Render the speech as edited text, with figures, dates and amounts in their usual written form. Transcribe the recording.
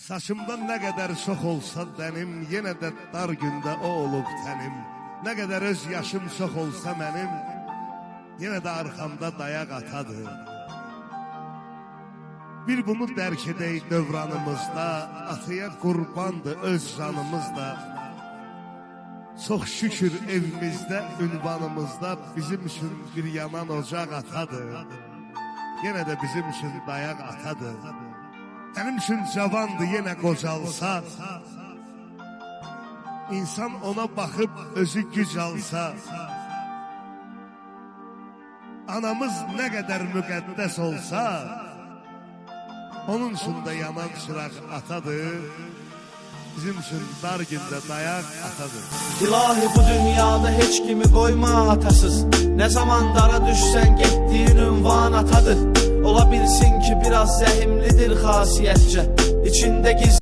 Saçımdan nə qədər çox olsa dənim, yenə də dar gündə o olub tənim. Nə qədər öz yaşım çox olsa mənim, yenə də arxamda dayaq atadır. Bir bunu dərk edək dövranımızda, atıya qurbandır öz canımız da. Çox şükür evimizdə, ünvanımızda bizim üçün bir yanan ocaq atadır. Yenə də bizim üçün dayaq atadır. Mənim üçün cavandır yenə qocalsa, İnsan ona baxıb özü güc alsa, anamız nə qədər müqəddəs olsa, onun üçün də yanan çıraq atadır, bizim üçün dar gündə dayaq atadır. İlahi bu dünyada heç kimi qoyma atasız, nə zaman dara düşsən getdiyin ünvan atadır. Ola bilsin ki biraz zəhimlidir xasiyyətcə, içində giz